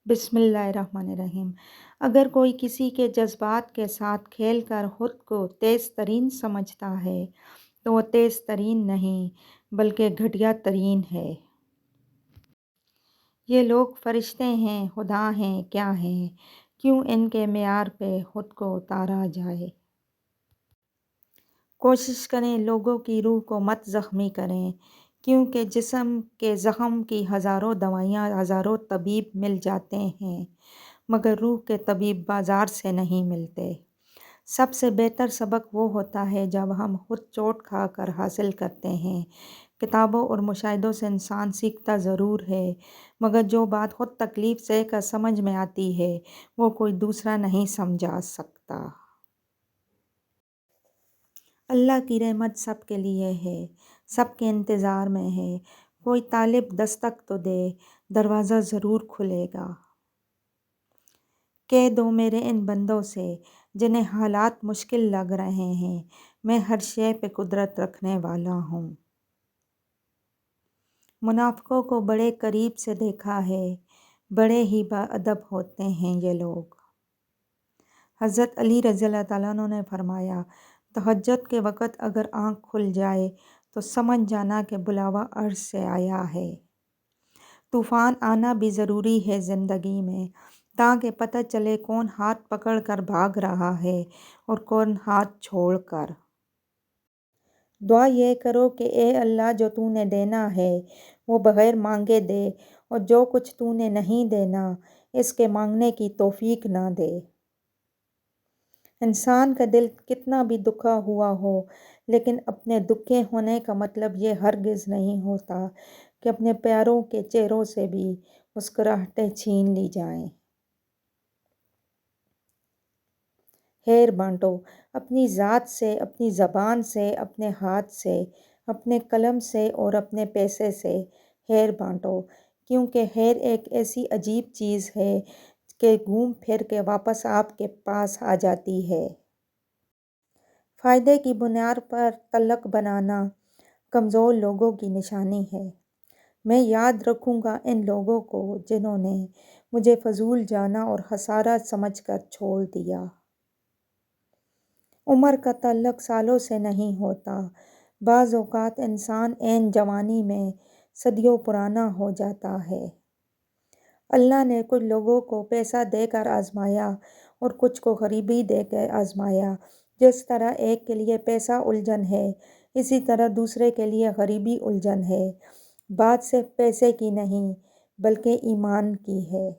بسم اللہ الرحمن الرحیم۔ اگر کوئی کسی کے جذبات کے ساتھ کھیل کر خود کو تیز ترین سمجھتا ہے تو وہ تیز ترین نہیں بلکہ گھٹیا ترین ہے۔ یہ لوگ فرشتے ہیں، خدا ہیں، کیا ہیں؟ کیوں ان کے معیار پہ خود کو اتارا جائے؟ کوشش کریں لوگوں کی روح کو مت زخمی کریں، کیونکہ جسم کے زخم کی ہزاروں دوائیاں ہزاروں طبیب مل جاتے ہیں مگر روح کے طبیب بازار سے نہیں ملتے۔ سب سے بہتر سبق وہ ہوتا ہے جب ہم خود چوٹ کھا کر حاصل کرتے ہیں۔ کتابوں اور مشاہدوں سے انسان سیکھتا ضرور ہے مگر جو بات خود تکلیف سہ کر سمجھ میں آتی ہے وہ کوئی دوسرا نہیں سمجھا سکتا۔ اللہ کی رحمت سب کے لیے ہے، سب کے انتظار میں ہے۔ کوئی طالب دستک تو دے، دروازہ ضرور کھلے گا۔ کہہ دو میرے ان بندوں سے جنہیں حالات مشکل لگ رہے ہیں، میں ہر شے پہ قدرت رکھنے والا ہوں۔ منافقوں کو بڑے قریب سے دیکھا ہے، بڑے ہی باادب ہوتے ہیں یہ لوگ۔ حضرت علی رضی اللہ تعالیٰ عنہ نے فرمایا، تہجد کے وقت اگر آنکھ کھل جائے تو سمجھ جانا کہ بلاوا عرش سے آیا ہے۔ طوفان آنا بھی ضروری ہے زندگی میں تاکہ پتہ چلے کون ہاتھ پکڑ کر بھاگ رہا ہے اور کون ہاتھ چھوڑ کر۔ دعا یہ کرو کہ اے اللہ جو تو نے دینا ہے وہ بغیر مانگے دے اور جو کچھ تو نے نہیں دینا اس کے مانگنے کی توفیق نہ دے۔ انسان کا دل کتنا بھی دکھا ہوا ہو لیکن اپنے دکھے ہونے کا مطلب یہ ہرگز نہیں ہوتا کہ اپنے پیاروں کے چہروں سے بھی مسکراہٹیں چھین لی جائیں۔ خیر بانٹو، اپنی ذات سے، اپنی زبان سے، اپنے ہاتھ سے، اپنے قلم سے اور اپنے پیسے سے خیر بانٹو، کیونکہ خیر ایک ایسی عجیب چیز ہے کہ گھوم پھر کے واپس آپ کے پاس آ جاتی ہے۔ فائدے کی بنیاد پر تعلق بنانا کمزور لوگوں کی نشانی ہے۔ میں یاد رکھوں گا ان لوگوں کو جنہوں نے مجھے فضول جانا اور خسارہ سمجھ کر چھوڑ دیا۔ عمر کا تعلق سالوں سے نہیں ہوتا، بعض اوقات انسان عین جوانی میں صدیوں پرانا ہو جاتا ہے۔ اللہ نے کچھ لوگوں کو پیسہ دے کر آزمایا اور کچھ کو غریبی دے کر آزمایا۔ جس طرح ایک کے لیے پیسہ الجھن ہے اسی طرح دوسرے کے لیے غریبی الجھن ہے۔ بات صرف پیسے کی نہیں بلکہ ایمان کی ہے۔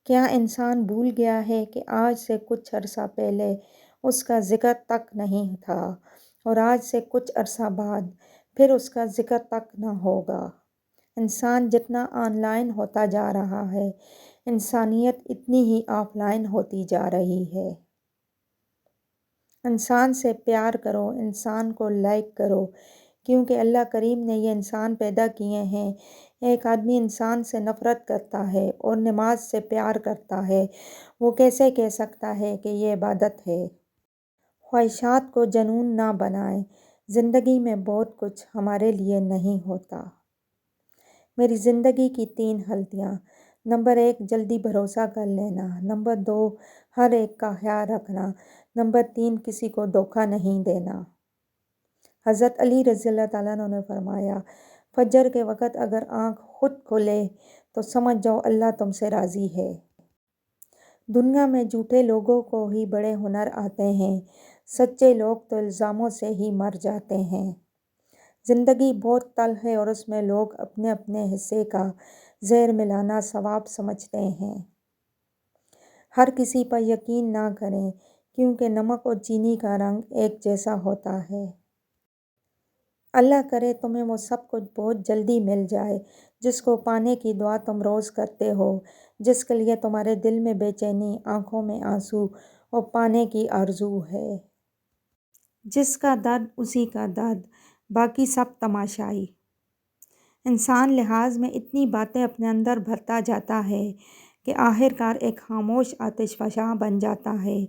کیا انسان بھول گیا ہے کہ آج سے کچھ عرصہ پہلے اس کا ذکر تک نہیں تھا اور آج سے کچھ عرصہ بعد پھر اس کا ذکر تک نہ ہوگا؟ انسان جتنا آن لائن ہوتا جا رہا ہے انسانیت اتنی ہی آف لائن ہوتی جا رہی ہے۔ انسان سے پیار کرو، انسان کو لائک کرو، کیونکہ اللہ کریم نے یہ انسان پیدا کیے ہیں۔ ایک آدمی انسان سے نفرت کرتا ہے اور نماز سے پیار کرتا ہے، وہ کیسے کہہ سکتا ہے کہ یہ عبادت ہے؟ خواہشات کو جنون نہ بنائیں، زندگی میں بہت کچھ ہمارے لیے نہیں ہوتا۔ میری زندگی کی 3 غلطیاں: نمبر 1 جلدی بھروسہ کر لینا، نمبر 2 ہر ایک کا خیال رکھنا، نمبر 3 کسی کو دھوکہ نہیں دینا۔ حضرت علی رضی اللہ تعالیٰ عنہ نے فرمایا، فجر کے وقت اگر آنکھ خود کھلے تو سمجھ جاؤ اللہ تم سے راضی ہے۔ دنیا میں جھوٹے لوگوں کو ہی بڑے ہنر آتے ہیں، سچے لوگ تو الزاموں سے ہی مر جاتے ہیں۔ زندگی بہت تلخ ہے اور اس میں لوگ اپنے اپنے حصے کا زہر ملانا ثواب سمجھتے ہیں۔ ہر کسی پر یقین نہ کریں کیونکہ نمک اور چینی کا رنگ ایک جیسا ہوتا ہے۔ اللہ کرے تمہیں وہ سب کچھ بہت جلدی مل جائے جس کو پانے کی دعا تم روز کرتے ہو، جس کے لیے تمہارے دل میں بے چینی، آنکھوں میں آنسو اور پانے کی آرزو ہے۔ جس کا درد اسی کا درد، باقی سب تماشائی۔ انسان لحاظ میں اتنی باتیں اپنے اندر بھرتا جاتا ہے کہ آخر کار ایک خاموش آتش فشاں بن جاتا ہے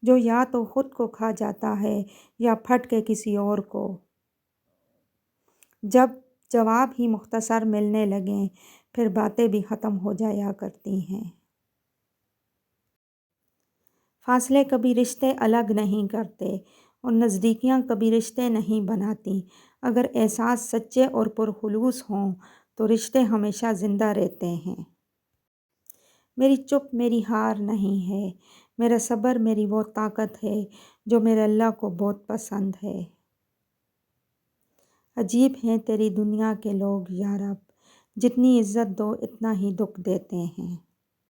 جو یا تو خود کو کھا جاتا ہے یا پھٹ کے کسی اور کو۔ جب جواب ہی مختصر ملنے لگیں پھر باتیں بھی ختم ہو جایا کرتی ہیں۔ فاصلے کبھی رشتے الگ نہیں کرتے اور نزدیکیاں کبھی رشتے نہیں بناتی۔ اگر احساس سچے اور پرخلوص ہوں تو رشتے ہمیشہ زندہ رہتے ہیں۔ میری چپ میری ہار نہیں ہے، میرا صبر میری وہ طاقت ہے جو میرے اللہ کو بہت پسند ہے۔ عجیب ہیں تیری دنیا کے لوگ یا رب، جتنی عزت دو اتنا ہی دکھ دیتے ہیں۔